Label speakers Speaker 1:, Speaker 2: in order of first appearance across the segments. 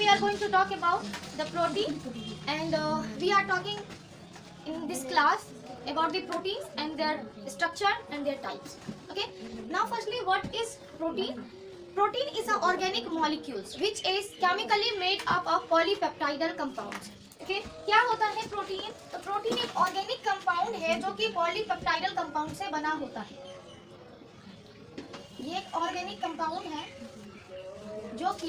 Speaker 1: are going to talk about the protein, and we are talking in this class about the proteins and their structure and their types. Okay, now firstly, what is protein? Protein is an organic molecules which is chemically made up of polypeptidal compounds. Okay, क्या होता है protein? तो protein एक organic compound है जो कि पॉलीपेप्टाइडल compound से बना होता है। ये एक ऑर्गेनिक कंपाउंड है जो कि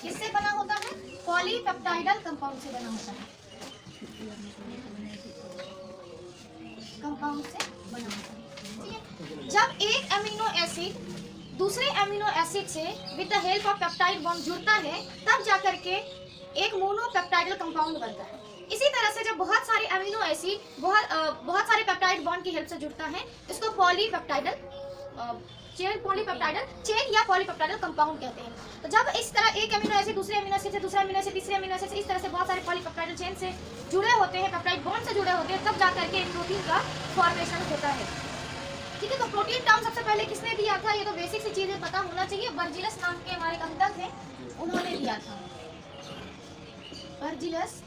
Speaker 1: किससे बना होता है? पॉलीपेप्टाइडल कंपाउंड से बना होता है। कंपाउंड से बना होता है, ठीक है। जब एक अमीनो एसिड दूसरे अमीनो एसिड से with the help of peptide bond जुड़ता है, तब जाकर के एक मोनोपेप्टाइडल कंपाउंड बनता है। इसी तरह से जब बहुत सारे अमीनो एसिड बहुत सारे पेप्टाइड बॉन्ड की हेल्प से जुड़ता है, इसको पॉलीपेप्टाइडल चेन या पॉलीपेप्टाइडल कंपाउंड कहते हैं। तो जब इस तरह एक अमीनो एसिड दूसरे अमीनो एसिड से, दूसरे अमीनो एसिड तीसरे अमीनो एसिड से, इस तरह से बहुत सारे पॉलीपेप्टाइडल चेन से जुड़े होते हैं, पेप्टाइड बॉन्ड से जुड़े होते हैं, तब जाकर के प्रोटीन का फॉर्मेशन होता है। ठीक है, तो प्रोटीन टर्म सबसे पहले किसने दिया था? ये तो बेसिक सी चीजें पता होना चाहिए। बर्जिलस नाम के हमारे अंकल थे, उन्होंने दिया था। बर्जिलस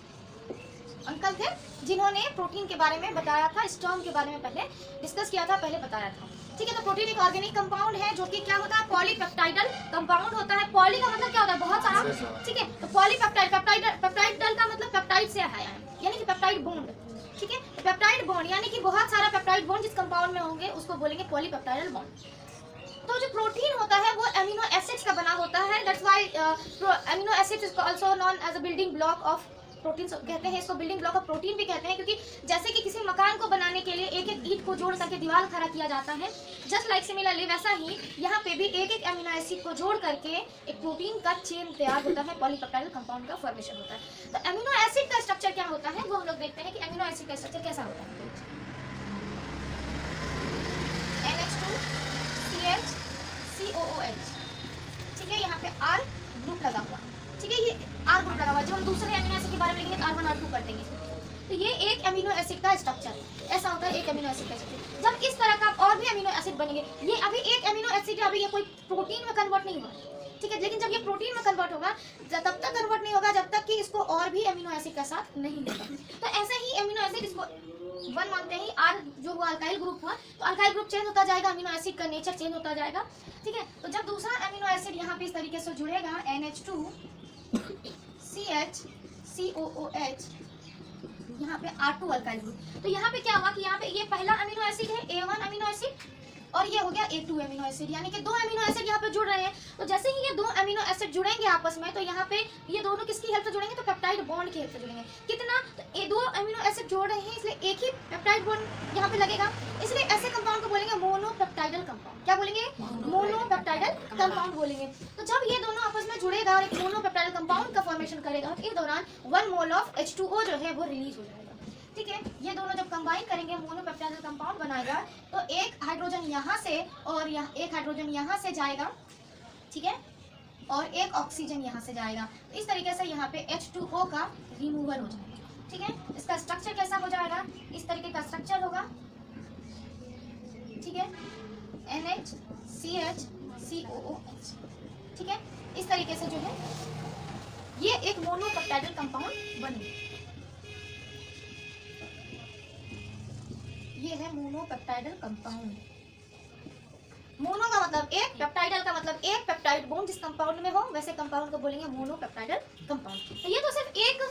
Speaker 1: अंकल थे जिन्होंने प्रोटीन के बारे में बताया था, इस टर्म के बारे में पहले डिस्कस किया था, पहले बताया था। ठीक है, तो प्रोटीन एक ऑर्गेनिक कंपाउंड है जो कि क्या होता है? पॉलीपेप्टाइडल कंपाउंड होता है। पॉली का मतलब क्या होता है? बहुत सारा। ठीक है, तो पेप्टाइडल का मतलब पेप्टाइड से आया है, यानी कि पेप्टाइड बॉन्ड। ठीक है, पेप्टाइड बॉन्ड यानी कि बहुत सारा पेप्टाइड बॉन्ड जिस कंपाउंड में होंगे उसको बोलेंगे पॉलीपेप्टाइडल बॉन्ड। तो जो प्रोटीन होता है वो अमीनो एसिड्स का बना होता है। That's why amino acids is also known as a building block of protein कहते हैं, इसको बिल्डिंग ब्लॉक ऑफ प्रोटीन भी कहते हैं, क्योंकि जैसे कि किसी मकान को बनाने के लिए एक एक ईंट को जोड़ करके दीवार खड़ा किया जाता है, जस्ट लाइक सिमिलरली वैसा ही यहाँ पे भी एक एक अमीनो एसिड को जोड़ करके एक प्रोटीन का चेन तैयार होता है, पॉलीपेप्टाइडल कंपाउंड का फॉर्मेशन होता है। तो अमीनो एसिड का स्ट्रक्चर क्या होता है वो हम लोग देखते हैं कि अमीनो एसिड का स्ट्रक्चर कैसा होता है। NH2 CH COOH, ठीक है, यहाँ पे R ग्रुप लगा हुआ, ठीक है, ये R ग्रुप लगा हुआ। जब हम दूसरे अमीनो एसिड के बारे में लेंगे R1 R2 कर देंगे। तो ये एक अमीनो एसिड का स्ट्रक्चर ऐसा होता है, एक अमीनो एसिड का स्ट्रक्चर। जब इस तरह का और भी अमीनो एसिड बनेंगे, ये अभी एक अमीनो एसिड है, अभी ये कोई प्रोटीन में कन्वर्ट नहीं हुआ, ठीक है, लेकिन जब ये प्रोटीन में कन्वर्ट होगा तब तक कन्वर्ट नहीं होगा जब तक कि इसको और भी अमीनो एसिड के साथ नहीं लेगा। तो ऐसे ही अमीनो एसिड इसको वन मानते हैं, R जो हुआ अल्काइल ग्रुप हुआ, तो अल्काइल ग्रुप चेंज होता जाएगा, अमीनो एसिड का नेचर चेंज होता जाएगा। ठीक है, तो जब दूसरा अमीनो एसिड यहाँ पे इस तरीके से जुड़ेगा, NH2 CH COOH, यहाँ पे R2 अल्काइल ग्रुप, तो यहाँ पे क्या हुआ कि यहाँ पे ये पहला अमीनो एसिड है A1 अमीनो एसिड, और ये हो गया A2 अमीनो एसिड, यानी कि दो अमीनो एसिड यहाँ पे जुड़ रहे हैं। तो जैसे ही ये दो अमीनो एसिड जुड़ेंगे आपस में, तो यहाँ पे ये दोनों किसकी हेल्प से जुड़ेंगे? तो पेप्टाइड बॉन्ड की हेल्प से जुड़ेंगे। कितना? तो ये दो अमीनो एसिड जोड़ रहे हैं, इसलिए एक ही पेप्टाइड बॉन्ड यहाँ पे लगेगा, इसलिए ऐसे कंपाउंड को बोलेंगे मोनोपेप्टाइडल कंपाउंड। क्या बोलेंगे? मोनोपेप्टाइडल कंपाउंड बोलेंगे। तो जब ये दोनों आपस में जुड़ेगा और एक मोनोपेप्टाइडल कंपाउंड का फॉर्मेशन करेगा, तो इस दौरान 1 मोल ऑफ H2O जो है वो रिलीज हो जाएगा। ठीक है, ये दोनों जब कंबाइन करेंगे मोनोपेप्टाइडल कंपाउंड बनाएगा, तो एक हाइड्रोजन यहाँ से और एक हाइड्रोजन यहाँ से जाएगा, ठीक है, और एक ऑक्सीजन यहाँ से जाएगा। तो इस तरीके से यहाँ पे H2O का रिमूवल हो जाएगा। ठीक है, इसका स्ट्रक्चर कैसा हो जाएगा? इस तरीके का स्ट्रक्चर होगा, ठीक है, NH CH COOH, ठीक है, इस तरीके से जो है ये एक मोनोपेप्टाइडल कंपाउंड बनेगा। ये है मोनोपेप्टाइडल कंपाउंड। मोनो का मतलब एक, पेप्टाइडल का मतलब एक पेप्टाइड बॉन्ड जिस कंपाउंड में हो, वैसे कंपाउंड को बोलेंगे मोनोपेप्टाइडल कंपाउंड। तो ये तो सिर्फ एक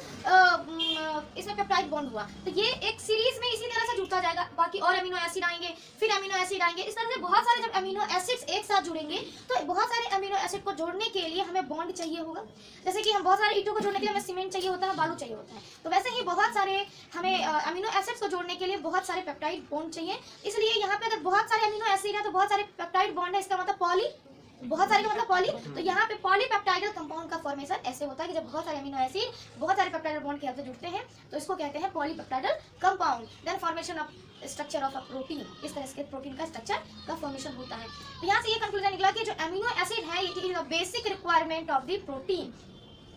Speaker 1: इसमें पेप्टाइड बॉन्ड हुआ, तो ये एक सीरीज में इसी तरह से जुड़ता जाएगा, बाकी और अमीनो एसिड आएंगे, फिर अमीनो एसिड आएंगे, इस तरह से बहुत सारे जब अमीनो एसिड्स एक साथ जुड़ेंगे, तो बहुत सारे अमीनो एसिड को जोड़ने के लिए हमें बॉन्ड चाहिए होगा। जैसे कि हम बहुत सारे ईंटों को जोड़ने के लिए हमें सीमेंट चाहिए होता है, बालू चाहिए होता है, तो वैसे ही बहुत सारे हमें अमीनो एसिड्स को जोड़ने के लिए बहुत सारे पेप्टाइड बॉन्ड चाहिए। इसलिए यहाँ पे अगर बहुत सारे अमीनो एसिड है तो बहुत सारे पेप्टाइड बॉन्ड है, इसका मतलब पॉली, बहुत सारे का मतलब पॉली। तो यहाँ पे पॉलीपेप्टाइडल कंपाउंड का फॉर्मेशन ऐसे होता है कि जब बहुत सारे अमीनो एसिड बहुत सारे पेप्टाइडल बॉन्ड के हेल्प से जुड़ते हैं, तो इसको कहते हैं polypeptidal compound. Then formation of structure of a protein, इस तरह से प्रोटीन का स्ट्रक्चर का फॉर्मेशन होता है। तो यहाँ से ये कंक्लूजन निकला कि जो अमीनो एसिड है it is a basic requirement of the protein,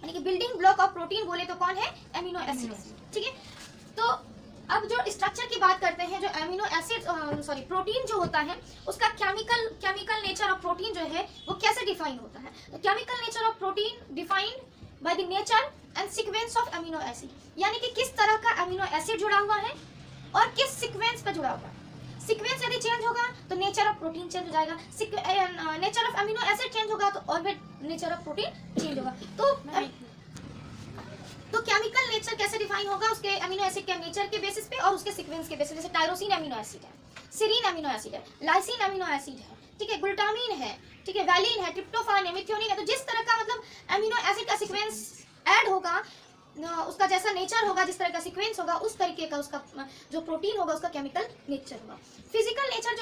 Speaker 1: यानी कि बिल्डिंग ब्लॉक ऑफ प्रोटीन बोले तो कौन है? Amino acid. ठीक है, तो अब जो स्ट्रक्चर की बात करते हैं, जो अमीनो एसिड प्रोटीन जो होता है उसका केमिकल नेचर ऑफ प्रोटीन जो है वो कैसे डिफाइन होता है। तो chemical nature of protein defined by the nature and sequence of amino acid, यानी कि किस तरह का अमीनो एसिड जुड़ा हुआ है और किस सीक्वेंस पे जुड़ा हुआ है। सीक्वेंस यदि चेंज होगा तो नेचर ऑफ प्रोटीन चेंज हो जाएगा, nature of amino acid change होगा तो और भी नेचर ऑफ प्रोटीन चेंज होगा। तो केमिकल नेचर कैसे डिफाइन होगा, उसके अमीनो एसिड के नेचर के बेसिस पे और उसके सीक्वेंस के बेसिस। जैसे टायरोसिन अमीनो एसिड है, सीरीन अमीनो एसिड है, लाइसिन अमीनो एसिड है, ठीक है, ग्लूटामिन है, ठीक है, वैलिन है, ट्रिप्टोफान है, मिथ्योनिन है। तो जिस तरह का मतलब अमीनो एसिड का सीक्वेंस ऐड होगा, उसका जैसा नेचर होगा, जिस तरह का सीक्वेंस होगा, उस तरीके का उसका जो प्रोटीन होगा उसका केमिकल नेचर होगा। फिजिकल नेचर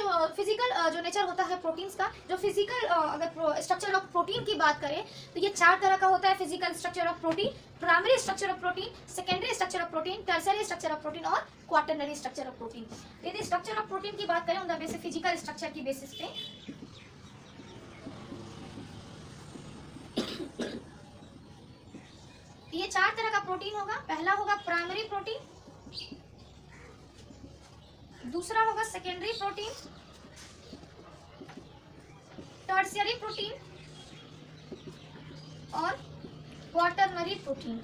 Speaker 1: जो नेचर होता है प्रोटीन्स का, जो फिजिकल अगर स्ट्रक्चर ऑफ प्रोटीन की बात करें तो ये 4 तरह का होता है। Physical structure of protein, primary structure of protein, secondary structure of protein, tertiary structure of protein और क्वाटरनरी स्ट्रक्चर ऑफ प्रोटीन। यदि स्ट्रक्चर ऑफ प्रोटीन की बात करें on the basis physical structure की बेसिस पे, ये 4 तरह का प्रोटीन होगा। पहला होगा प्राइमरी प्रोटीन, दूसरा होगा सेकेंडरी प्रोटीन, टर्शियरी प्रोटीन और क्वाटरनरी प्रोटीन,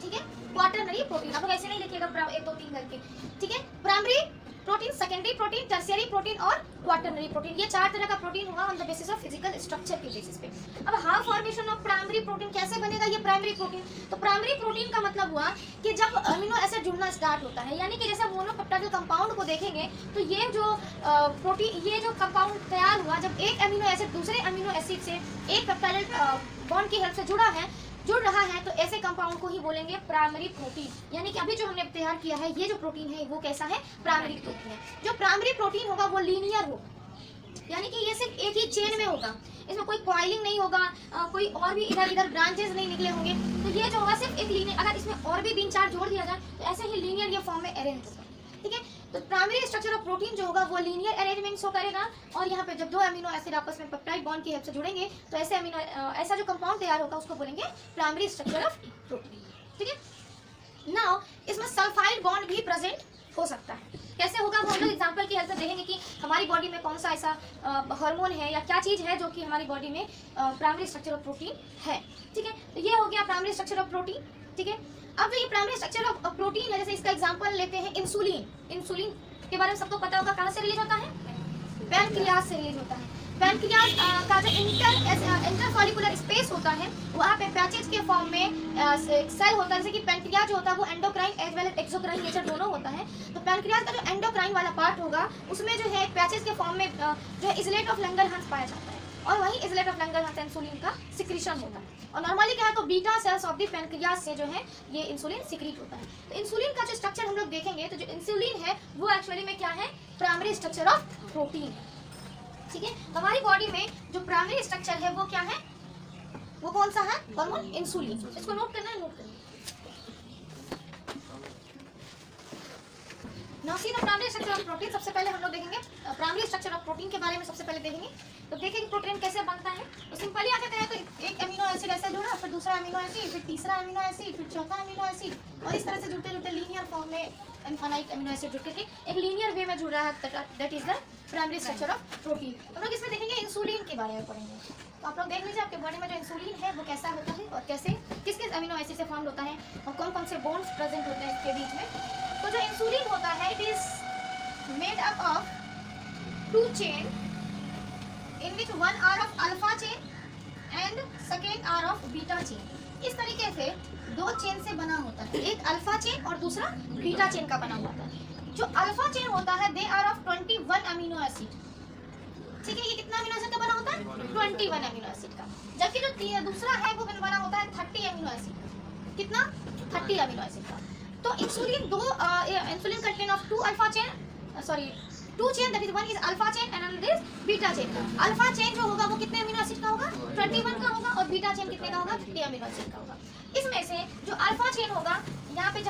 Speaker 1: ठीक है। क्वाटरनरी प्रोटीन आप लोग ऐसे नहीं लिखिएगा 1 2 3 करके, ठीक है। Primary protein, secondary protein, tertiary protein और क्वाटरनरी प्रोटीन, ये 4 तरह का प्रोटीन होगा on the basis of physical structure के बेसिस पे। अब half formation of primary protein कैसे बनेगा ये प्राइमरी प्रोटीन। तो प्राइमरी प्रोटीन का मतलब हुआ कि जब अमीनो एसिड जुड़ना स्टार्ट होता है, यानी कि जैसे मोनोपेप्टाइड कंपाउंड को देखेंगे तो ये जो प्रोटीन, ये जो कंपाउंड तैयार हुआ, जब एक अमीनो एसिड दूसरे अमीनो एसिड से एक पेप्टाइड बॉन्ड की हेल्प से जुड़ रहा है, तो ऐसे कंपाउंड को ही बोलेंगे प्राइमरी प्रोटीन। यानी कि अभी जो हमने तैयार किया है ये जो प्रोटीन है वो कैसा है, प्राइमरी प्रोटीन है। जो प्राइमरी प्रोटीन होगा वो लीनियर होगा, यानी कि ये सिर्फ एक ही चेन में होगा, इसमें कोई कॉइलिंग नहीं होगा, कोई और भी इधर ब्रांचेस नहीं निकले होंगे। तो ये जो होगा सिर्फ एक लीनियर, अगर इसमें और भी 3 4 जोड़ दिया जाए तो ऐसे ही लीनियर ये फॉर्म में अरेंज होगा, ठीक है। तो प्राइमरी स्ट्रक्चर ऑफ प्रोटीन जो होगा वो लीनियर अरेंजमेंट शो करेगा, और यहाँ पे जब 2 अमीनो एसिड आपस में पेप्टाइड बॉन्ड की हेल्प से जुड़ेंगे तो ऐसा जो कंपाउंड तैयार होगा उसको बोलेंगे प्राइमरी स्ट्रक्चर ऑफ प्रोटीन, ठीक है। नाउ इसमें सल्फाइड बॉन्ड भी प्रेजेंट हो सकता है। कैसे होगा वो हम लोग एग्जांपल की हेल्प से देखेंगे कि हमारी बॉडी में कौन सा ऐसा हार्मोन है या क्या चीज़ है जो कि हमारी बॉडी में प्राइमरी स्ट्रक्चर ऑफ प्रोटीन है, ठीक है। तो ये हो गया प्राइमरी स्ट्रक्चर ऑफ प्रोटीन, ठीक है। अब जो ये प्राइमरी स्ट्रक्चर ऑफ प्रोटीन है, जैसे इसका एग्जांपल लेते हैं इंसुलिन। इंसुलिन के बारे में सबको पता होगा, कहाँ से रिलीज होता है, पैनक्रियाज से रिलीज होता है। पैनक्रियाज का जो इंटरफॉलिकुलर स्पेस होता है वहाँ पे पैचेज के फॉर्म में सेल होता है, जैसे कि पैनक्रियाज जो होता है वो endocrine as well as exocrine nature दोनों होता है। तो पैनक्रियाज का जो एंडोक्राइन वाला पार्ट होगा उसमें जो है पैचेज के फॉर्म में जो है इजलेट ऑफ लंगरहंस पाया जाता है, और वही इजलेट ऑफ लंगरहंस इंसुलिन का सिक्रीशन होता है। और नॉर्मली क्या है तो beta cells of the pancreas से जो है ये इंसुलिन सिक्रीट होता है। तो इंसुलिन का जो स्ट्रक्चर हम लोग देखेंगे तो जो इंसुलिन है वो एक्चुअली में क्या है, प्राइमरी स्ट्रक्चर ऑफ प्रोटीन, ठीक है। हमारी बॉडी में जो प्राइमरी स्ट्रक्चर है वो क्या है, वो कौन सा है, हार्मोन इंसुलिन। इसको नोट करना है, नोट करना है। Now see the primary structure of protein. सबसे पहले हम लोग देखेंगे प्राइमरी स्ट्रक्चर ऑफ प्रोटीन के बारे में सबसे पहले देखेंगे। तो देखेंगे प्रोटीन कैसे बनता है। तो सिंपली आ जाते हैं, तो एक अमीनो एसिड ऐसे जुड़ा, फिर दूसरा अमीनो एसिड, फिर तीसरा अमीनो एसिड, फिर चौथा अमीनो एसिड, और इस तरह से जुड़ते जुड़ते लीनियर फॉर्म में अनेक अमीनो एसिड जुड़ करके एक लीनियर वे में जुड़ रहा है, that is the primary structure of protein. हम लोग इसमें देखेंगे इंसुलिन के बारे में पढ़ेंगे। तो आप लोग देख लीजिए आपके बॉडी में जो इंसुलिन है वो कैसा होता है और कैसे किस किस अमीनो एसिड से फॉर्म होता है और कौन कौन से बॉन्ड्स प्रेजेंट होते हैं इसके बीच में। तो जो इंसुलिन होता है it is made up of 2 chain in which one are of alpha chain and second are of beta chain। इस तरीके से 2 चेन से बना होता है, एक अल्फा चेन और दूसरा बीटा चेन का बना होता है। जो अल्फा चेन होता है they are of 21 amino acid, ठीक है। ये कितना अमीनो एसिड का बना होता है, 21 अमीनो एसिड का। जबकि जो दूसरा है वो बना होता है 30 अमीनो एसिड, कितना, 30 अमीनो एसिड का। तो insulin insulin contain of 2 alpha chain, sorry 2 chain, that is one is alpha chain and another is beta chain. Alpha chain जो होगा वो कितने अमीनो एसिड का होगा, 21 का होगा, और बीटा चेन कितने का होगा, 30 अमीनो एसिड का होगा। इसमें से जो अल्फा चेन होगा यहाँ पे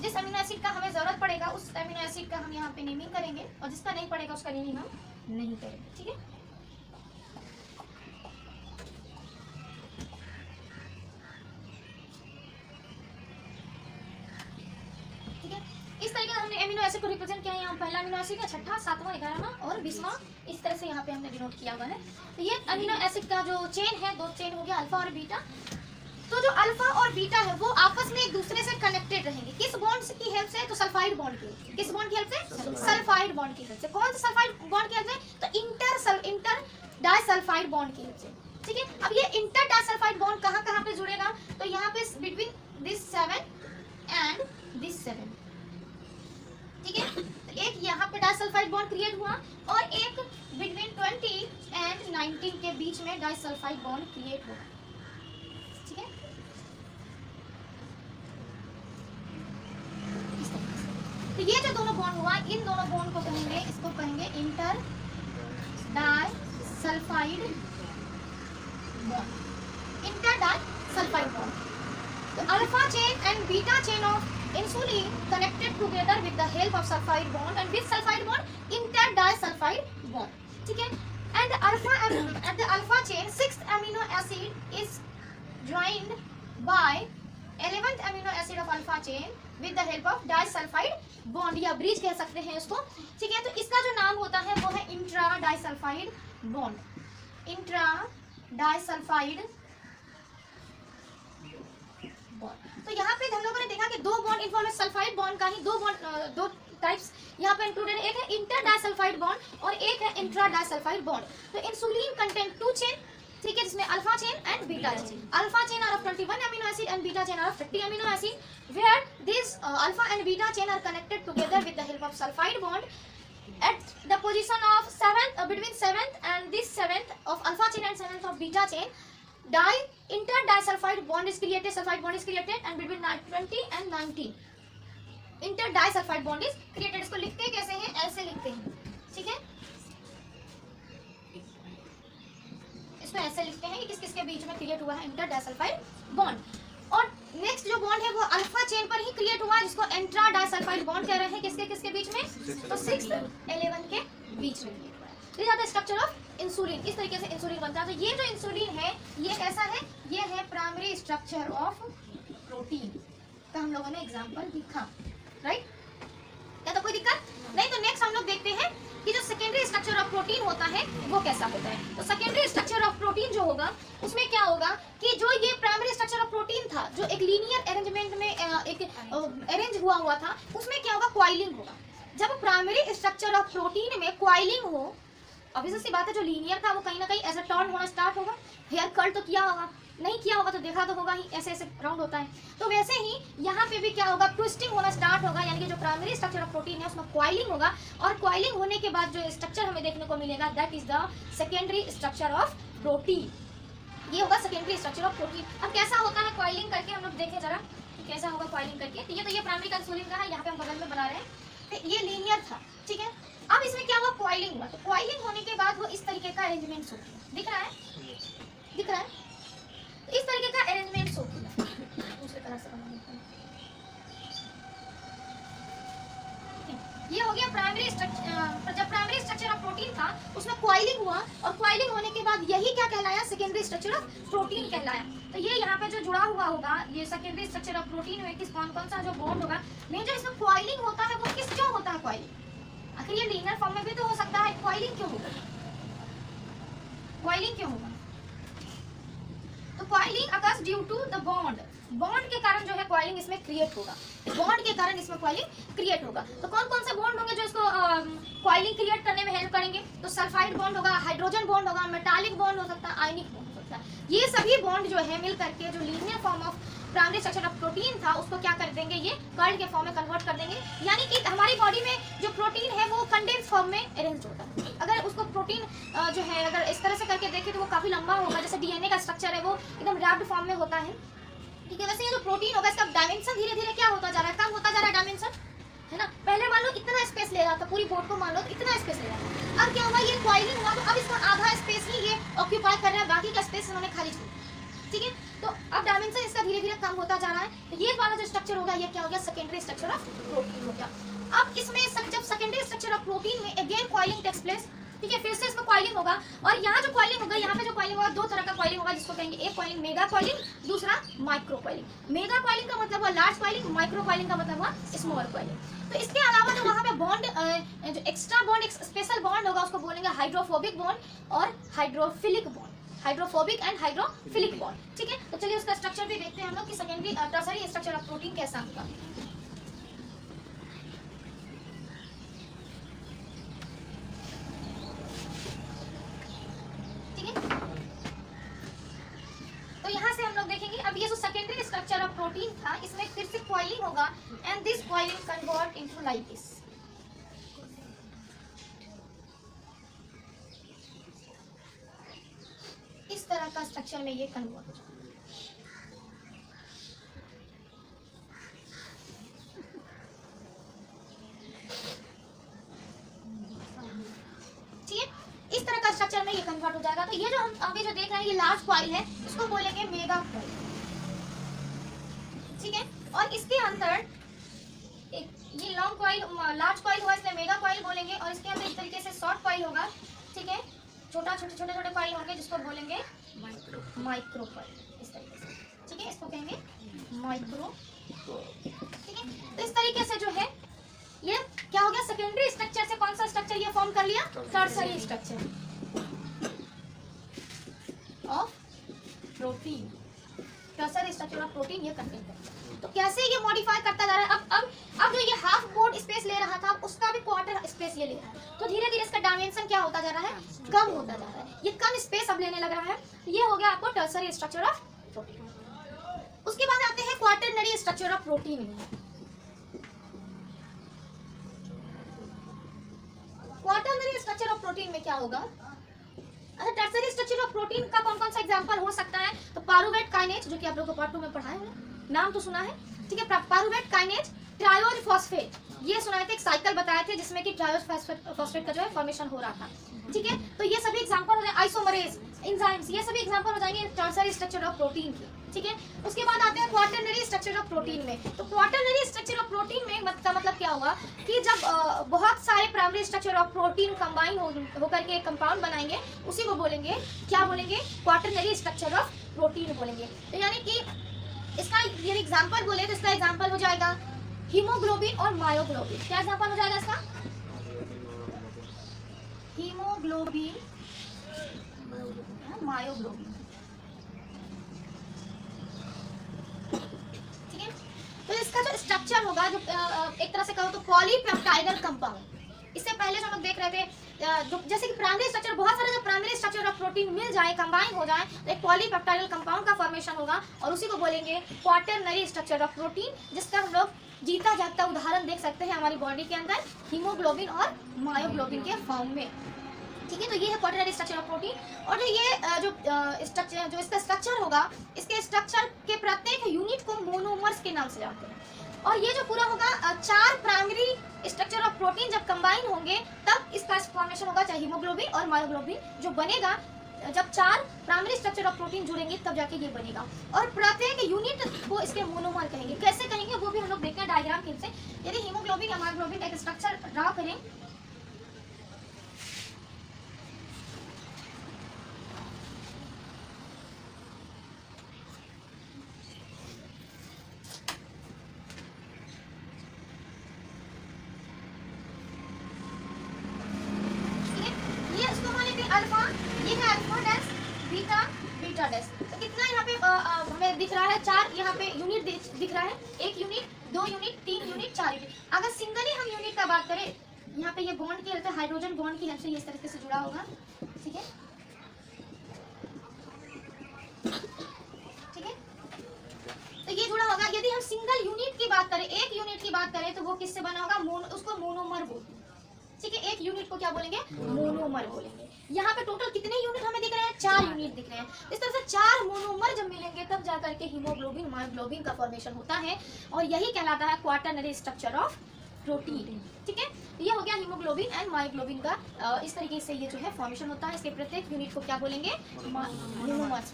Speaker 1: जिस अमीनो एसिड का हमें जरूरत पड़ेगा उस अमीनो एसिड का हम यहाँ पे नेमिंग करेंगे, और जिसका नहीं पड़ेगा उसका नेमिंग हम नहीं करेंगे, ठीक है। इस तरीके से हमने अमीनो एसिड को रिप्रेजेंट किया है। यहाँ पहला अमीनो एसिड है, छठा, 7वां, 11वां और 20वां, इस तरह से यहाँ पे हमने डिनोट किया हुआ है। तो ये अमीनो एसिड का जो चेन है, 2 चेन हो गया, अल्फा और बीटा। तो बीटा है वो आपस में एक दूसरे से कनेक्टेड रहेंगे। किस बॉन्ड की हेल्प से? तो सल्फाइड बॉन्ड की। किस बॉन्ड की हेल्प से? सल्फाइड बॉन्ड की हेल्प से। कौन सा सल्फाइड बॉन्ड की हेल्प से? तो इंटर डाइसल्फाइड बॉन्ड की हेल्प से। ठीक है, अब ये इंटर डाइसल्फाइड बॉन्ड कहाँ पे जुड़ेगा? तो यहाँ पे बिटवीन दिस 7 एंड दिस 7। ठीक है, तो एक यहाँ पे डाइसल्फाइड बॉन्ड क्रिएट हुआ और एक बिटवीन 20 एंड 19 के बीच में डाइसल्फाइड बॉन्ड क्रिएट होगा। ठीक है, तो ये जो दोनों बॉन्ड हुआ, इन दोनों बॉन्ड को कहेंगे, इसको कहेंगे inter disulphide bond. Inter disulphide bond. तो alpha chain and beta chain of insulin connected together with the help of sulfide bond, and with sulfide bond inter disulfide bond. ठीक है, and the alpha chain 6th amino acid is joined by 11th amino acid of alpha chain with the help of disulfide bond, या bridge कह सकते हैं इसको। ठीक है, तो इसका जो नाम होता है वो है intra disulphide bond. Intra disulphide bond. तो यहाँ पे हम लोगों ने देखा कि दो बॉन्ड इन्वॉल्व है, सल्फाइड बॉन्ड का ही दो टाइप्स यहाँ पे इंक्लूडेड है। एक है इंटर डाइसल्फाइड बॉन्ड और एक है इंट्रा डाइसल्फाइड बॉन्ड। तो इंसुलिन कंटेन 2 चेन, ठीक है, जिसमें alpha chain and beta chain. Alpha chain are of 21 amino acid and beta chain are of 50 amino acid, where this alpha and beta chain are connected together with the help of sulphide bond at the position of 7th between 7th and this 7th of alpha chain and 7th of beta chain, inter disulfide bond is created, sulfide bond is created, and between 20 and 19 inter disulfide bond is created। इसको लिखते कैसे हैं? ऐसे लिखते हैं। ठीक है, इसको ऐसे लिखते हैं कि किस किस के बीच में क्रिएट हुआ है इंटर डाइसल्फाइड बॉन्ड। और नेक्स्ट जो बॉन्ड है वो अल्फा चेन पर ही क्रिएट हुआ है, जिसको इंट्रा डाइसल्फाइड बॉन्ड कह रहे हैं। किसके किसके बीच में? तो 6 11 के बीच में क्रिएट हुआ है। This are the structure of insulin. इस तरीके से इंसुलिन बनता है। तो ये जो इंसुलिन है ये कैसा है? ये है प्राइमरी स्ट्रक्चर ऑफ प्रोटीन का हम लोगों ने एग्जांपल देखा, राइट? क्या तो कोई दिक्कत नहीं? तो नेक्स्ट हम लोग देखते हैं कि जो सेकेंडरी स्ट्रक्चर ऑफ प्रोटीन होता है वो कैसा होता है। तो सेकेंडरी स्ट्रक्चर ऑफ प्रोटीन जो होगा उसमें क्या होगा कि जो ये प्राइमरी स्ट्रक्चर ऑफ प्रोटीन था, जो एक लीनियर अरेंजमेंट में एक अरेंज हुआ था, उसमें क्या होगा? कॉइलिंग होगा। जब प्राइमरी स्ट्रक्चर ऑफ प्रोटीन में कॉइलिंग हो, ऑब्वियस सी बात है, जो लीनियर था वो कहीं ना कहीं ऐसा टर्न होना स्टार्ट होगा। हेयर कर्ल तो किया होगा, नहीं किया होगा तो देखा तो होगा ही, ऐसे ऐसे राउंड होता है। तो वैसे ही यहाँ पे भी क्या होगा? ट्विस्टिंग होना स्टार्ट होगा, यानी कि जो प्राइमरी स्ट्रक्चर ऑफ प्रोटीन है उसमें कॉइलिंग होगा, और कॉइलिंग होने के बाद जो स्ट्रक्चर हमें देखने को मिलेगा that is the secondary structure of protein. ये होगा सेकेंडरी स्ट्रक्चर ऑफ प्रोटीन। अब कैसा होता है कॉइलिंग करके हम लोग देखें जरा कि कैसा होगा कॉइलिंग करके। तो ये प्राइमरी का इंसुलिन का है, यहाँ पे हम बगल में बना रहे हैं। तो ये लीनियर था, ठीक है। अब इसमें क्या हुआ? कॉइलिंग हुआ। तो कॉइलिंग होने के बाद वो इस तरीके का अरेंजमेंट हो गया। दिख रहा है? दिख रहा है? इस तरीके का अरेंजमेंट हो गया। दूसरी तरह से बना देते हैं। ये हो गया प्राइमरी स्ट्रक्चर। जब प्राइमरी स्ट्रक्चर ऑफ प्रोटीन था उसमें कॉइलिंग हुआ, और कॉइलिंग होने के बाद यही क्या कहलाया? सेकेंडरी स्ट्रक्चर ऑफ प्रोटीन कहलाया। तो ये यहाँ पे जो जुड़ा हुआ होगा ये सेकेंडरी स्ट्रक्चर ऑफ प्रोटीन में किस कौन सा जो बॉन्ड होगा, मेन जो इसमें कॉइलिंग होता है वो किस क्यों होता है कॉइलिंग? आखिर ये लीनियर फॉर्म में भी तो हो सकता है, कॉइलिंग क्यों होगा? कॉइलिंग क्यों होगा? तो coiling occurs due to the bond. Bond के कारण जो है कॉइलिंग इसमें क्रिएट होगा। बॉन्ड के कारण इसमें कॉइलिंग क्रिएट होगा। तो कौन कौन से बॉन्ड होंगे जो इसको कॉइलिंग क्रिएट करने में हेल्प करेंगे? तो सल्फाइड बॉन्ड होगा, हाइड्रोजन बॉन्ड होगा, मेटालिक बॉन्ड हो सकता है, आयनिक बॉन्ड हो सकता है। ये सभी बॉन्ड जो है मिल करके जो linear form of primary structure of protein था उसको क्या कर देंगे? ये कर्ल के फॉर्म में कन्वर्ट कर देंगे। यानी कि हमारी बॉडी में जो प्रोटीन है वो कंडेंस फॉर्म में अरेंज होता है। अगर उसको प्रोटीन जो है अगर इस तरह से करके देखें तो वो काफी लंबा होगा, जैसे डीएनए का स्ट्रक्चर है वो एकदम रैप्ड फॉर्म में होता है, ठीक है। वैसे ये जो प्रोटीन होगा इसका डायमेंशन धीरे धीरे क्या होता जा रहा है? कम होता जा रहा है डायमेंशन, है ना। पहले मान लो इतना स्पेस ले रहा था, पूरी बोर्ड को मान लो इतना स्पेस ले रहा था। अब क्या हुआ? ये कॉइलिंग हुआ तो अब इसका आधा स्पेस ही ये ऑक्यूपाई कर रहा है, बाकी का स्पेस इन्होंने खाली छोड़ दिया, ठीक है। तो अब डायमेंशन इसका धीरे धीरे कम होता जा रहा है। तो ये वाला जो स्ट्रक्चर होगा ये क्या हो गया? सेकेंडरी स्ट्रक्चर ऑफ प्रोटीन हो गया। अब इसमें जब सेकेंडरी स्ट्रक्चर ऑफ प्रोटीन में अगेन कॉइलिंग टेक्स प्लेस, ठीक है, फिर से इसमें कॉइलिंग होगा। और यहाँ जो कॉइलिंग होगा, यहाँ पे जो कॉइलिंग होगा, दो तरह का कॉइलिंग होगा जिसको कहेंगे एक कॉइलिंग मेगा कॉइलिंग, दूसरा माइक्रो कॉइलिंग। मेगा कॉइलिंग का मतलब हुआ लार्ज कॉइलिंग, माइक्रो कॉइलिंग का मतलब हुआ स्मॉल कॉइलिंग। तो इसके अलावा जो वहाँ पे बॉन्ड जो एक्स्ट्रा बॉन्ड, एक स्पेशल बॉन्ड होगा उसको बोलेंगे हाइड्रोफोबिक बॉन्ड और hydrophilic bond. Hydrophobic and hydrophilic bond, ठीक है। तो चलिए उसका स्ट्रक्चर भी देखते हैं हम लोग कि secondary tertiary structure of protein कैसा होगा। तो यहाँ से हम लोग देखेंगे अब ये जो सेकेंडरी स्ट्रक्चर ऑफ प्रोटीन था इसमें फिर से कॉइलिंग होगा and this coiling convert into like this. इस तरह का स्ट्रक्चर में ये कन्वर्ट हो जाएगा। ठीक है, इस तरह का स्ट्रक्चर में ये कन्वर्ट हो जाएगा। तो ये जो हम अभी जो देख रहे हैं ये लार्ज कॉइल है, इसको बोलेंगे मेगा कॉइल, ठीक है। और इसके अंदर एक ये लॉन्ग कॉइल लार्ज कॉइल हुआ इसलिए मेगा कॉइल बोलेंगे, और इसके अंदर इस तरीके से शॉर्ट कॉइल होगा, ठीक है। छोटे छोटे कॉइल होंगे जिसको बोलेंगे माइक्रो कॉइल, इस तरीके से, ठीक है। इसको कहेंगे माइक्रो, ठीक है। तो इस तरीके से जो है ये क्या हो गया, सेकेंडरी स्ट्रक्चर से कौन सा स्ट्रक्चर ये फॉर्म कर लिया, tertiary structure of protein, tertiary structure of protein ये कंटेन करता है। तो कैसे ये मॉडिफाई करता जा रहा है, अब जो ये हाफ बोर्ड स्पेस ले रहा था उसका भी क्वार्टर स्पेस ये ले रहा है, तो धीरे धीरे इसका डायमेंशन क्या होता जा रहा है, कम होता जा रहा है, ये कम स्पेस अब लेने लग रहा है। ये हो गया आपको टर्सरी स्ट्रक्चर ऑफ प्रोटीन। उसके बाद आते हैं क्वार्टरनरी स्ट्रक्चर ऑफ प्रोटीन में। क्वार्टरनरी स्ट्रक्चर ऑफ प्रोटीन में क्या होगा, अच्छा टर्सरी स्ट्रक्चर ऑफ प्रोटीन का कौन कौन सा एग्जांपल हो सकता है, तो पारुवेट काइनेज जो कि आप लोगों को पार्ट 2 में पढ़ाए हैं, नाम तो सुना है, ठीक है। पारुवेट काइनेज, ट्रायोज फॉस्फेट, ये सुनाए थे, एक साइकिल बताए थे जिसमें कि ट्रायोज फॉस्फेट का जो है फॉर्मेशन हो रहा था, ठीक है। तो ये सभी एग्जांपल हो जाए, आइसोमरेज एंजाइम्स, ये सभी एग्जांपल हो जाएंगे टर्सरी स्ट्रक्चर ऑफ प्रोटीन की, ठीक है। उसके बाद आते हैं क्वार्टरनरी स्ट्रक्चर ऑफ प्रोटीन में। तो क्वार्टरनरी स्ट्रक्चर ऑफ प्रोटीन में मतलब क्या होगा कि जब बहुत सारे primary structure of protein combine होकर के कंपाउंड बनाएंगे उसी को बोलेंगे, क्या बोलेंगे, क्वार्टरनरी स्ट्रक्चर ऑफ प्रोटीन बोलेंगे। तो यानी कि इसका ये एग्जांपल बोले तो इसका एग्जांपल हो जाएगा हीमोग्लोबिन और मायोग्लोबिन। क्या एग्जांपल हो जाएगा इसका, हीमोग्लोबिन, मायोग्लोबिन, ठीक है। तो इसका जो स्ट्रक्चर होगा जो एक तरह से कहो तो पॉलीपेप्टाइडल कंपाउंड, इससे पहले जो हम लोग देख रहे थे जो जैसे कि प्राइमरी स्ट्रक्चर, बहुत सारे जो प्राइमरी स्ट्रक्चर ऑफ प्रोटीन मिल जाए, कंबाइन हो जाए, तो एक पॉलीपेप्टाइडल कंपाउंड का फॉर्मेशन होगा और उसी को बोलेंगे क्वार्टरनरी स्ट्रक्चर ऑफ प्रोटीन, जिसका हम लोग जीता जागता उदाहरण देख सकते हैं हमारी बॉडी के अंदर हीमोग्लोबिन और मायोग्लोबिन के फॉर्म में, ठीक है। तो ये है क्वार्टरनरी स्ट्रक्चर ऑफ प्रोटीन। और ये जो स्ट्रक्चर जो इसका स्ट्रक्चर होगा, इसके स्ट्रक्चर के प्रत्येक यूनिट को मोनोमर्स के नाम से जानते हैं। और ये जो पूरा होगा 4 प्राइमरी स्ट्रक्चर ऑफ प्रोटीन जब कंबाइन होंगे तब इसका फॉर्मेशन होगा, चाहे हीमोग्लोबिन और मायोग्लोबिन जो बनेगा, जब 4 प्राइमरी स्ट्रक्चर ऑफ प्रोटीन जुड़ेंगे तब जाके ये बनेगा। और प्रत्येक यूनिट को इसके मोनोमर कहेंगे। कैसे कहेंगे वो भी हम लोग देखते हैं डायग्राम के से। यदि हीमोग्लोबिन या मायोग्लोबिन का एक स्ट्रक्चर ड्रा करें, अल्फा, ये है alpha dash, beta, beta dash. तो कितना यहाँ पे हमें दिख रहा है, 4 यहाँ पे यूनिट दिख रहा है, 1 यूनिट, 2 यूनिट, 3 यूनिट, 4 यूनिट। अगर सिंगली हम यूनिट का बात करें, यहाँ पे ये बॉन्ड की हेल्प से, हाइड्रोजन बॉन्ड की हेल्प से इस तरीके से जुड़ा होगा, ठीक है, ठीक है। तो ये जुड़ा होगा। यदि हम सिंगल यूनिट की बात करें, 1 यूनिट की बात करें, तो वो किससे बना होगा, उसको मोनोमर बोलते हैं, ठीक है। 1 यूनिट को क्या बोलेंगे, मोनोमर बोलेंगे। यहाँ पे टोटल कितने यूनिट हमें दिख रहे हैं, 4 यूनिट दिख रहे हैं। इस तरह से 4 मोनोमर जब मिलेंगे तब जाकर के हीमोग्लोबिन मायोग्लोबिन का फॉर्मेशन होता है, और यही कहलाता है क्वार्टरनरी स्ट्रक्चर ऑफ प्रोटीन, ठीक है। ये हो गया हीमोग्लोबिन एंड मायोग्लोबिन का, इस तरीके से ये जो है फॉर्मेशन होता है। इसके प्रत्येक यूनिट को क्या बोलेंगे, मोनोमर्स।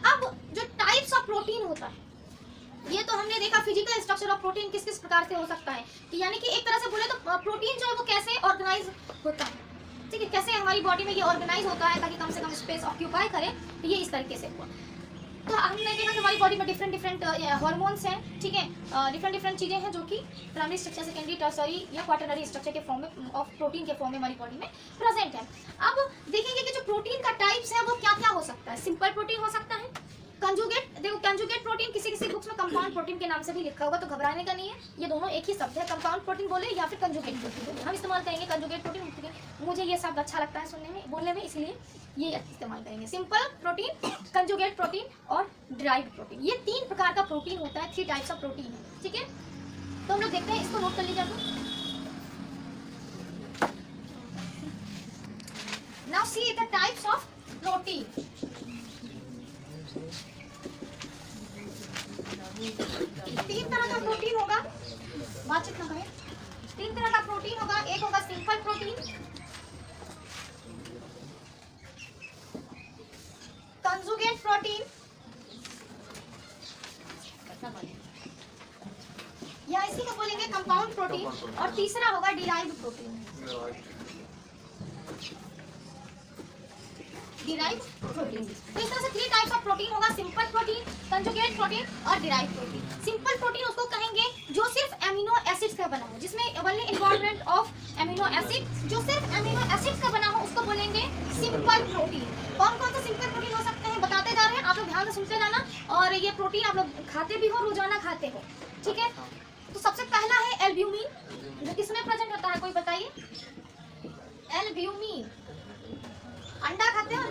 Speaker 1: अब जो टाइप्स ऑफ प्रोटीन होता है, ये तो हमने देखा फिजिकल स्ट्रक्चर ऑफ प्रोटीन किस किस प्रकार से हो सकता है, कि यानी कि एक तरह से बोले तो प्रोटीन जो है वो कैसे ऑर्गेनाइज होता है, ठीक है, कैसे हमारी बॉडी में ये ऑर्गेनाइज होता है ताकि कम से कम स्पेस ऑक्यूपाई करे, तो ये इस तरीके से हुआ। तो हमने देखा कि हमारी बॉडी में डिफरेंट हार्मोन्स हैं, ठीक है, डिफरेंट चीज़ें हैं जो कि प्राइमरी स्ट्रक्चर, सेकेंडरी, टर्सरी या क्वाटरनरी स्ट्रक्चर के फॉर्म में ऑफ प्रोटीन के फॉर्म में हमारी बॉडी में प्रेजेंट है। अब देखेंगे कि जो प्रोटीन का टाइप्स है वो क्या क्या हो सकता है। सिंपल प्रोटीन हो सकता है, कंजुगेट, देखो कंजुगेट प्रोटीन किसी किसी बुक्स में कंपाउंड प्रोटीन के नाम से भी लिखा होगा, तो घबराने का नहीं है, ये दोनों एक ही शब्द है, कंपाउंड प्रोटीन बोले या फिर कंजुगेट प्रोटीन बोले, हम इस्तेमाल करेंगे कंजुगेट प्रोटीन। मुझे ये शब्द अच्छा लगता है सुनने में, बोलने में, इसलिए ये इस्तेमाल करेंगे। सिंपल प्रोटीन, कंजुगेट प्रोटीन और डिराइव्ड प्रोटीन, ये 3 प्रकार का प्रोटीन होता है, 3 टाइप्स ऑफ प्रोटीन है, ठीक है। तो हम लोग देखते हैं, इसको नोट कर लीजिए। Now see the types of protein. 3 तरह का प्रोटीन होगा, बातचीत ना करें। 3 तरह का प्रोटीन होगा, एक होगा सिंपल प्रोटीन, कंजुगेट प्रोटीन या इसी को बोलेंगे कंपाउंड प्रोटीन, और तीसरा होगा डिराइव्ड प्रोटीन। डिराइव्ड प्रोटीन, तो इस तरह से 3 टाइप्स ऑफ प्रोटीन होगा, सिंपल प्रोटीन, कंजुगेट प्रोटीन और डिराइव्ड प्रोटीन। सिंपल प्रोटीन उसको कहेंगे जो सिर्फ एमिनो एसिड्स का बना हो, जिसमें only involvement of amino acid, जो सिर्फ एमिनो एसिड्स का बना हो उसको बोलेंगे सिंपल प्रोटीन। कौन कौन से सिंपल प्रोटीन हो सकते हैं बताते जा रहे हैं, आप लोग ध्यान से सुनते जाना, और ये प्रोटीन आप लोग खाते भी हो, रोजाना खाते हो, ठीक है। तो सबसे पहला है एल्ब्यूमिन, जो किसमें प्रेजेंट होता है, कोई बताइए। एल्ब्यूमिन, अंडा खाते हो,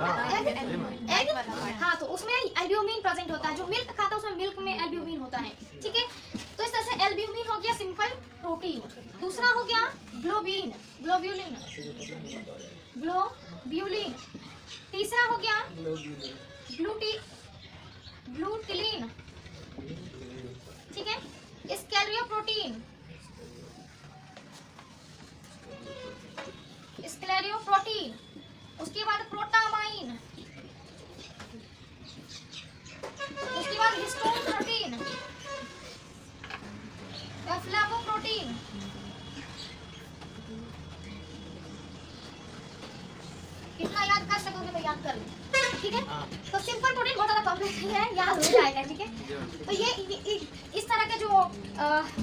Speaker 1: एग, हाँ, तो उसमें एल्ब्यूमिन प्रेजेंट होता है। जो मिल्क खाता है उसमें मिल्क में एल्ब्यूमिन होता है, ठीक है। तो इस तरह से एल्ब्यूमिन हो गया सिंपल प्रोटीन। दूसरा हो गया ग्लोबिन, ग्लोब्यूलिन, ग्लोब्यूलिन। तीसरा हो गया ग्लूटिलिन, ठीक है। स्क्लेरोप्रोटीन, स्क्लेरोप्रोटीन। उसके बाद प्रोटामाइन, उसके बाद हिस्टोन प्रोटीन, फ्लावोप्रोटीन, कितना याद कर सकोगे तो याद कर लो, ठीक है। तो सिंपल प्रोटीन बहुत ज्यादा कॉम्प्लेक्स है, याद हो जाएगा, ठीक है। तो ये इस तरह के जो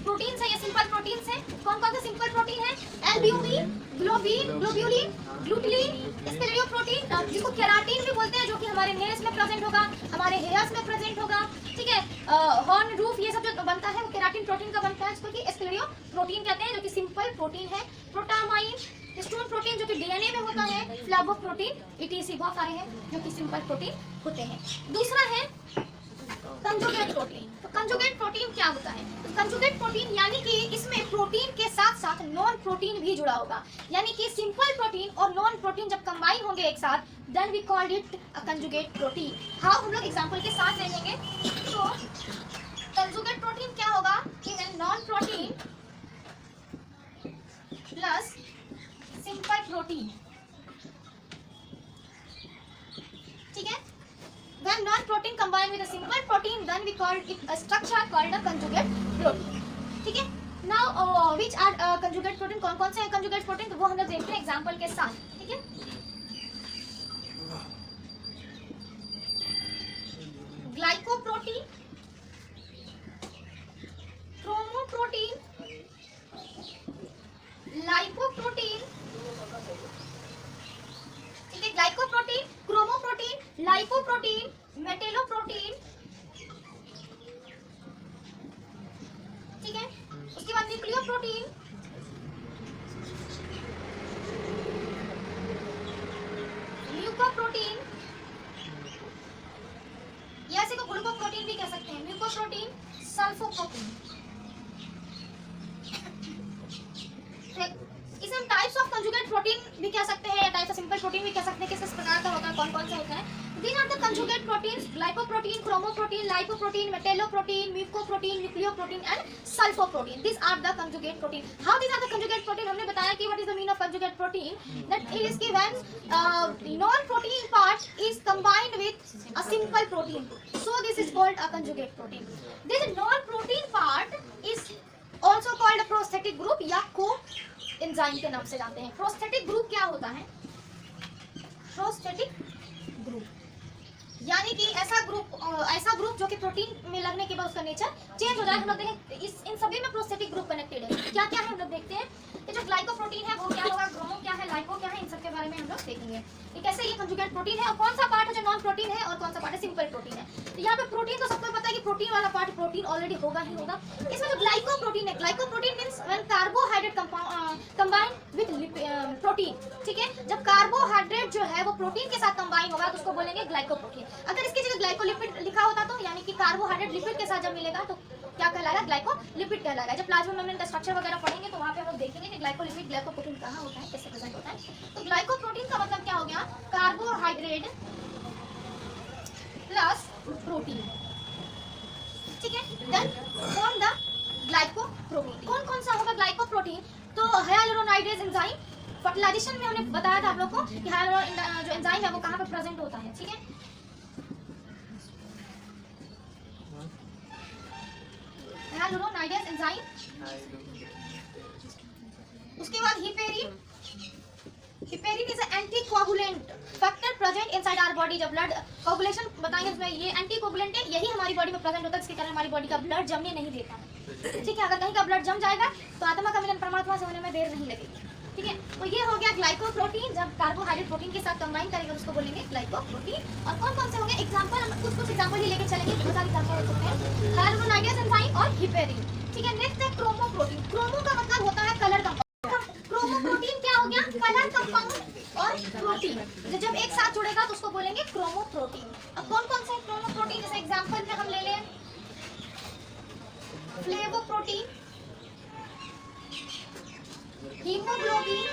Speaker 1: प्रोटीन्स है, ये सिंपल प्रोटीन्स है। कौन कौन से सिंपल प्रोटीन है? एल्ब्यूमिन, ग्लोब्यूलिन, ग्लूटिलिन, स्क्लेरोप्रोटीन, जिसको केराटिन भी बोलते हैं, जो कि हमारे नेल्स में प्रेजेंट होगा, हमारे हेयर्स में प्रेजेंट होगा, ठीक है। हॉर्न, रूफ, ये सब जो बनता है वो केराटिन प्रोटीन का बनता है, जिसको कि स्क्लेरोप्रोटीन कहते हैं, जो कि सिंपल प्रोटीन है। प्रोटामाइन, हिस्टोन प्रोटीन जो कि डीएनए में होता है, फ्लावोप्रोटीन, ईटीसी, बहुत सारे हैं जो कि सिंपल प्रोटीन होते हैं। दूसरा है कंजुगेट प्रोटीन। तो कंजुगेट प्रोटीन क्या होता है? तो कंजुगेट प्रोटीन यानी कि इसमें प्रोटीन के साथ साथ नॉन प्रोटीन भी जुड़ा होगा, यानी कि सिंपल प्रोटीन और नॉन प्रोटीन जब कंबाइन होंगे एक साथ, then we called it a conjugate protein. हाँ, हम लोग एग्जांपल के साथ ले लेंगे। तो कंजुगेट प्रोटीन क्या होगा कि non protein plus simple protein, ठीक है। When non-protein combined with a simple protein, then we call it a structure called a conjugate protein, ठीक है। Now which are conjugate protein? कौन कौन से हैं conjugate protein? तो वो हम लोग देखते हैं एग्जाम्पल के साथ, ठीक है। ग्लाइकोप्रोटीन, क्रोमोप्रोटीन, लाइपोप्रोटीन, ठीक है। ग्लाइकोप्रोटीन, क्रोमोप्रोटीन, लाइपोप्रोटीन, मेटेलोप्रोटीन, ठीक है। उसके बाद न्यूक्लियोप्रोटीन, म्यूकोप्रोटीन, या इसी को ग्लूकोप्रोटीन भी कह सकते हैं, म्यूकोप्रोटीन, सल्फोप्रोटीन। इसे हम टाइप्स ऑफ कंजुगेट प्रोटीन भी कह सकते हैं, या टाइप्स ऑफ सिंपल प्रोटीन भी कह सकते हैं। किस प्रकार का होता है, कौन कौन सा होता है? These are the conjugate proteins: glycoprotein, chromoprotein, lipoprotein, metalloprotein, mucoprotein, nucleoprotein and sulfoprotein. These are the conjugate protein. How these are the conjugate protein? हमने बताया कि what is the meaning of conjugate protein? That it is when non-protein part is combined with a simple protein. So this is called a conjugate protein. This non-protein part is also called a prosthetic group या co-enzyme के नाम से जानते हैं। Prosthetic group क्या होता है? Prosthetic group यानी कि ऐसा ग्रुप जो कि प्रोटीन में लगने के बाद उसका नेचर चेंज हो जाए। हम लोग देखें इन सभी में प्रोस्थेटिक ग्रुप कनेक्टेड है। क्या क्या है हम लोग देखते हैं। ये जो ग्लाइकोप्रोटीन है वो क्या होगा, क्रोमो क्या है, लाइको क्या है, इन सब के बारे में हम लोग देखेंगे कि कैसे ये कंजुगेट प्रोटीन है और कौन सा पार्ट है जो नॉन प्रोटीन है और कौन सा पार्ट है सिंपल प्रोटीन है। तो यहाँ पे प्रोटीन तो सबको पता है कि प्रोटीन वाला पार्ट प्रोटीन ऑलरेडी होगा ही होगा। इसमें जो ग्लाइकोप्रोटीन है, glycoprotein means when carbohydrate combine with protein, ठीक है। जब कार्बोहाइड्रेट जो है वो प्रोटीन के साथ कंबाइन होगा तो उसको बोलेंगे ग्लाइकोप्रोटीन। अगर इसकी जगह ग्लाइकोलिपिड लिखा होता तो यानी कि कार्बोहाइड्रेट लिपिड के साथ जब मिलेगा तो क्या कहलाएगा, ग्लाइकोलिपिड कहलाएगा। जब प्लाज्मा मेम्ब्रेन का स्ट्रक्चर वगैरह पढ़ेंगे तो वहाँ पे हम लोग देखेंगे कि ग्लाइकोलिपिड ग्लाइकोप्रोटीन कहाँ होता है, कैसे प्रेजेंट होता है। तो ग्लाइकोप्रोटीन का मतलब क्या हो गया, कार्बोहाइड्रेट प्लस प्रोटीन, ठीक है। Then form the glycoprotein. कौन कौन सा होगा ग्लाइकोप्रोटीन, तो हाइलुरोनाइडेज एंजाइम, फर्टिलाइजेशन में हमने बताया था आप लोग को कि हाइलुरो जो एंजाइम है वो कहाँ पे प्रेजेंट होता है, ठीक है। हाइलुरोनाइडेज एंजाइम, उसके बाद heparin. Heparin is anticoagulant factor present inside our body. जब ब्लड कोगुलेशन बताएंगे उसमें ये एंटीकोगुलेंट है, यही हमारी बॉडी में प्रेजेंट होता है, जिसके कारण हमारी बॉडी का ब्लड जमने नहीं देता है, ठीक है। अगर कहीं का ब्लड जम जाएगा तो आत्मा का मिलन परमात्मा से होने में देर नहीं लगेगी, ठीक है। तो ये हो गया ग्लाइकोप्रोटीन। जब कार्बोहाइड्रेट प्रोटीन के साथ कंबाइन करेंगे उसको बोलेंगे ग्लाइकोप्रोटीन। और कौन कौन से होंगे एग्जांपल, हम कुछ एग्जांपल ही लेके चलेंगे, बहुत सारे एग्जांपल हो सकते हैं। हाइलुरोनाइडेज एंजाइम और हिपेरिन, ठीक है। नेक्स्ट है क्रोमोप्रोटीन। क्रोमो का मतलब होता है कलर कंपाउंड। क्रोमोप्रोटीन क्या हो गया, कलर कंपाउंड और प्रोटीन जब एक साथ जुड़ेगा तो उसको बोलेंगे क्रोमोप्रोटीन। अब कौन कौन से क्रोमोप्रोटीन, जैसे एग्जांपल में हम ले लें फ्लेवोप्रोटीन, हीमोग्लोबिन,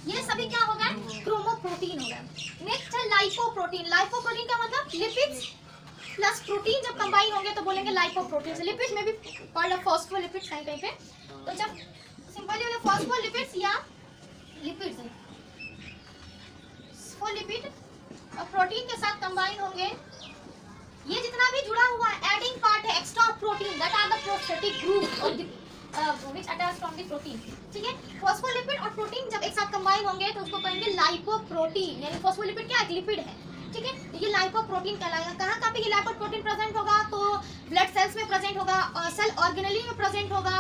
Speaker 1: ये सभी क्या हो गए, क्रोमोप्रोटीन हो गए। नेक्स्ट है लाइपोप्रोटीन। लाइपोप्रोटीन का मतलब लिपिड्स प्लस प्रोटीन जब कंबाइन होंगे तो बोलेंगे लाइपोप्रोटीन। लिपिड्स में भी कॉल्ड फॉस्फोलिपिड्स कहीं कहीं पे। तो जब सिंपली बोले फॉस्फोलिपिड्स या लिपिड्स, फॉस्फोलिपिड और प्रोटीन के साथ कंबाइन होंगे, ये जितना भी जुड़ा हुआ है एडिंग पार्ट है extra protein, that are the prosthetic group और which attach from the protein, ठीक है। फॉस्फोलिपिड और प्रोटीन जब एक साथ कंबाइन होंगे तो उसको कहेंगे लाइपोप्रोटीन। यानी फॉस्फोलिपिड क्या है, लिपिड है, ठीक है। ये लाइपोप्रोटीन कहलाएगा। कहाँ कहाँ पे ये लाइपोप्रोटीन प्रेजेंट होगा, तो ब्लड सेल्स में प्रेजेंट होगा, सेल ऑर्गेनेली में प्रेजेंट होगा,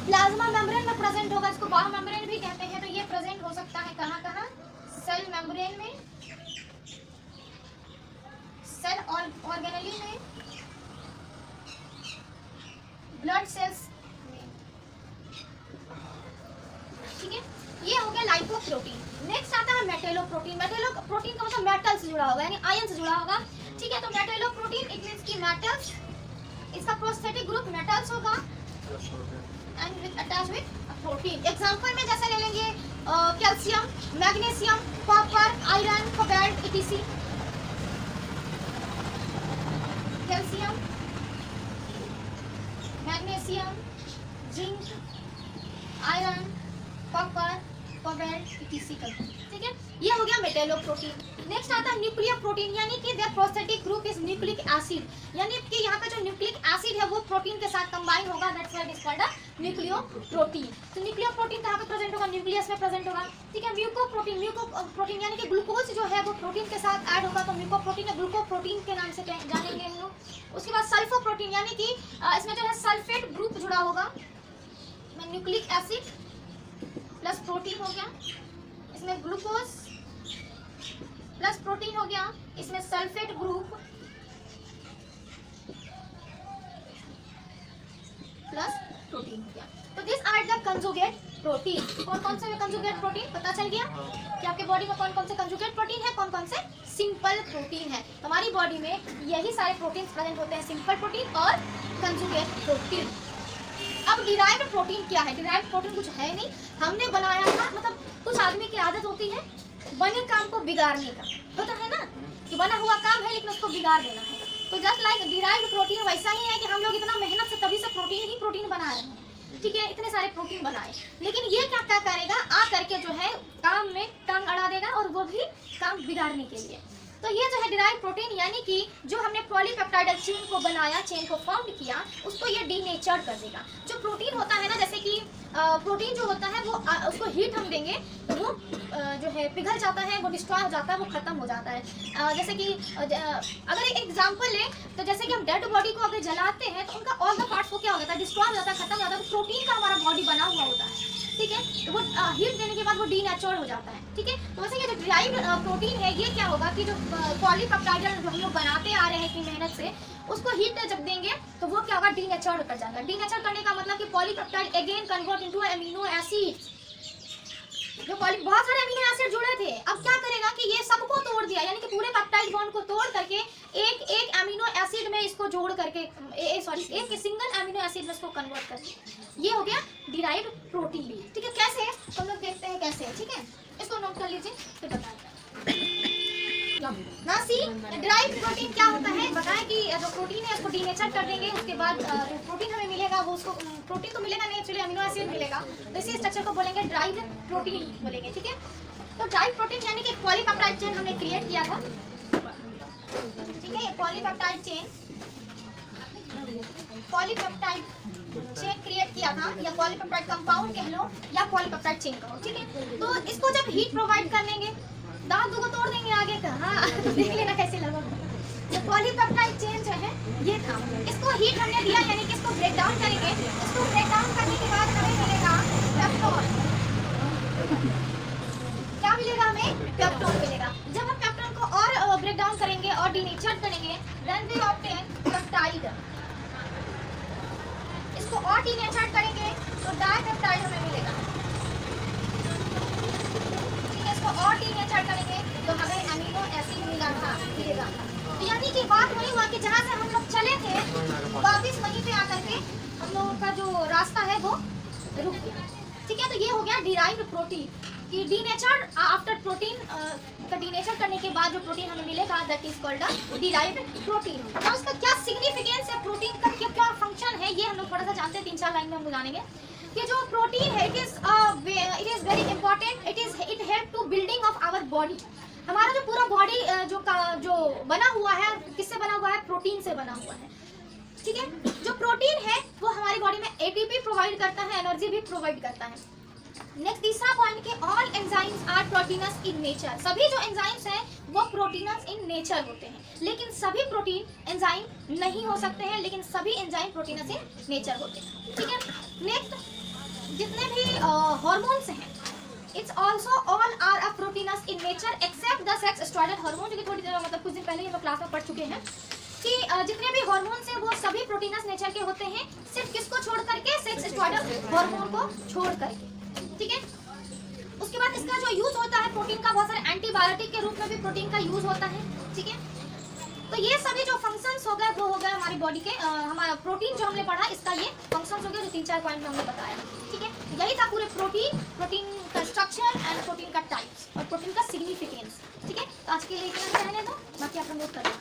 Speaker 1: प्लाज्मा मेम्ब्रेन में प्रेजेंट होगा, इसको बाह्य मेम्ब्रेन भी कहते हैं। तो ये प्रेजेंट हो सकता है कहाँ कहाँ, सेल मेम्ब्रेन में, सेल ऑर्गेनेली में, ब्लड सेल्स में, ठीक है। ये हो गया लाइपोप्रोटीन। नेक्स्ट आता है मेटेलोप्रोटीन। मेटेलोप्रोटीन का मतलब मेटल से जुड़ा होगा, यानी आयन से जुड़ा होगा, ठीक है। तो मेटेलोप्रोटीन इट मींस की मेटल्स, इसका प्रोस्थेटिक ग्रुप मेटल्स होगा and with attach with protein. Example में जैसे ले लेंगे calcium, magnesium, copper, iron, cobalt etc। Calcium, magnesium, zinc, iron, copper, cobalt etc, ठीक है। ये हो गया मेटेलोप्रोटीन। नेक्स्ट आता है न्यूक्लियर प्रोटीन, यानी कि their prosthetic group is nucleic acid, यानी कि यहाँ पे जो न्यूक्लिक एसिड है वो प्रोटीन के साथ कंबाइन होगा, that's why it is called a nucleoprotein. तो न्यूक्लियर प्रोटीन कहाँ पे प्रेजेंट होगा, न्यूक्लियस में प्रेजेंट होगा, ठीक है। म्यूकोप्रोटीन यानी कि ग्लूकोज जो है वो प्रोटीन के साथ ऐड होगा, तो म्यूकोप्रोटीन या ग्लूकोप्रोटीन के नाम से जानेंगे हम लोग। उसके बाद सल्फोप्रोटीन, यानी कि इसमें जो है सल्फेट ग्रुप जुड़ा होगा, न्यूक्लिक एसिड प्लस प्रोटीन हो गया, इसमें ग्लूकोज प्लस प्रोटीन हो गया, इसमें सल्फेट ग्रुप प्लस प्रोटीन हो गया। तो this are the conjugate protein. कौन कौन से कंजुगेट प्रोटीन पता चल गया कि आपके बॉडी में कौन कौन से कंजुगेट प्रोटीन है, कौन कौन से सिंपल प्रोटीन है। हमारी बॉडी में यही सारे प्रोटीन प्रेजेंट होते हैं, सिंपल प्रोटीन और कंजुगेट प्रोटीन। अब डिराइव्ड प्रोटीन क्या है, डिराइव्ड प्रोटीन कुछ है नहीं, हमने बनाया था। मतलब कुछ आदमी की आदत होती है बने काम को बिगाड़ने का, होता है ना कि बना हुआ काम है लेकिन उसको बिगाड़ देना है। तो जस्ट लाइक डिराइव्ड प्रोटीन वैसा ही है कि हम लोग इतना मेहनत से तभी से प्रोटीन बना रहे हैं, ठीक है। इतने सारे प्रोटीन बनाए, लेकिन ये क्या क्या करेगा, आ करके जो है काम में टांग अड़ा देगा और वो भी काम बिगाड़ने के लिए। तो ये जो है डिराइव प्रोटीन, यानी कि जो हमने पॉलीपेप्टाइडल चेन को बनाया, चेन को फॉर्म किया, उसको ये डीनेचर्ड कर देगा। जो प्रोटीन होता है ना, जैसे कि प्रोटीन जो होता है वो उसको हीट हम देंगे तो वो जो है पिघल जाता है, वो डिस्ट्रॉय हो जाता है, वो खत्म हो जाता है। जैसे कि अगर एक एग्जांपल लें तो जैसे कि हम डेड बॉडी को अगर जलाते हैं तो उनका ऑल द पार्ट्स वो क्या हो जाता है, डिस्ट्रॉय हो जाता है, खत्म हो जाता है। तो प्रोटीन का हमारा बॉडी बना हुआ होता है, ठीक है। तो वो हीट देने के बाद वो डीनेचर्ड हो जाता है, ठीक है। तो वैसे ये जो ड्राइव प्रोटीन है ये क्या होगा कि जो पॉलीपेप्टाइड जो हम लोग बनाते आ रहे हैं इतनी मेहनत से, उसको हीट जब देंगे तो वो क्या होगा, डीनेचर्ड कर जाएगा। डीनेचर करने का मतलब कि polypeptide again convert into amino acid. जो बहुत सारे अमीनो एसिड जुड़े थे, अब क्या करेगा कि ये सबको तोड़ दिया, यानी कि पूरे पेप्टाइड बॉन्ड को तोड़ करके एक एक अमीनो एसिड में इसको जोड़ करके एक सिंगल अमीनो एसिड में इसको कन्वर्ट करके ये हो गया डिराइव्ड प्रोटीन, ठीक है। कैसे हम लोग देखते हैं कैसे, ठीक है। इसको नोट कर लीजिए फिर बताएं ना। सी ड्राइव प्रोटीन क्या होता है बताएं कि जो प्रोटीन है उसको डीनेचर कर देंगे, उसके बाद जो प्रोटीन हमें मिलेगा वो उसको प्रोटीन तो मिलेगा नहीं, एक्चुअली अमीनो एसिड मिलेगा, तो इसी स्ट्रक्चर को बोलेंगे ड्राइव प्रोटीन बोलेंगे, ठीक है। तो ड्राइव प्रोटीन यानी कि पॉलीपेप्टाइड चेन हमने क्रिएट किया था, ठीक है। ये पॉलीपेप्टाइड चेन क्रिएट किया था, या पॉलीपेप्टाइड कंपाउंड कह लो या पॉलीपेप्टाइड चेन कहो, ठीक है। तो इसको जब हीट प्रोवाइड कर लेंगे, दांत को तोड़ देंगे आगे का, हाँ देख लेना कैसे लगा। तो पॉलीपेप्टाइड चेन जो है ये था, इसको हीट हमने दिया, यानी कि इसको ब्रेक डाउन करेंगे। इसको ब्रेक डाउन करने के बाद हमें मिलेगा पेप्टोन। क्या मिलेगा हमें, पेप्टोन मिलेगा। जब हम पेप्टोन को और ब्रेक डाउन करेंगे और डीनेचर करेंगे, देन वी ऑब्टेन पेप्टाइड। इसको और डीनेचर करेंगे तो डाइपेप्टाइड हमें मिलेगा, और डीनेचर करेंगे तो हमें अमीनो एसिड मिलेगा। तो यानी कि बात वही हुआ कि जहाँ से हम लोग चले थे वापस वहीं पे आकर के हम लोगों का जो रास्ता है वो रुक गया, ठीक है। तो ये हो गया डिराइव्ड प्रोटीन कि डीनेचर आफ्टर प्रोटीन का डीनेचर करने के बाद जो प्रोटीन हमें मिलेगा that is called derived protein. अब उसका क्या सिग्निफिकेंस है, प्रोटीन का क्या फंक्शन है, ये हम लोग थोड़ा सा जानते हैं, 3-4 लाइन में हम जानेंगे कि जो प्रोटीन है it is very important, it help to building of our body. हमारा जो पूरा बॉडी जो बना हुआ है किससे बना हुआ है, प्रोटीन से बना हुआ है, ठीक है। जो प्रोटीन है वो हमारी बॉडी में एटीपी प्रोवाइड करता है, एनर्जी भी प्रोवाइड करता है। नेक्स्ट तीसरा पॉइंट कि all enzymes are proteins in nature. सभी जो एंजाइम्स हैं वो प्रोटीनस इन नेचर होते हैं, लेकिन सभी प्रोटीन एंजाइम नहीं हो सकते हैं, लेकिन सभी एंजाइम प्रोटीनस इन नेचर होते हैं, ठीक है। नेक्स्ट जितने भी हार्मोन्स हैं it's also all are a proteins in nature except the sex steroid hormone, जो कि थोड़ी देर मतलब कुछ दिन पहले हम क्लास में पढ़ चुके हैं कि जितने भी हार्मोन्स हैं वो सभी प्रोटीनस नेचर के होते हैं, सिर्फ किसको छोड़ करके, सेक्स स्टेरॉइड हार्मोन को छोड़ करके, ठीक है। उसके बाद इसका जो यूज होता है प्रोटीन का, बहुत सारे एंटीबायोटिक के रूप में भी प्रोटीन का यूज होता है, ठीक है। तो ये सभी जो फंक्शंस हो गए वो हो गए हमारी बॉडी के, हमारा प्रोटीन जो हमने पढ़ा इसका ये फंक्शंस हो गए जो 3-4 पॉइंट में हमने बताया, ठीक है। यही था पूरे प्रोटीन का स्ट्रक्चर एंड प्रोटीन का टाइप्स और प्रोटीन का सिग्निफिकेंस, ठीक है। तो आज के लिए इतना रहने दो, बाकी आप लोग नोट करें।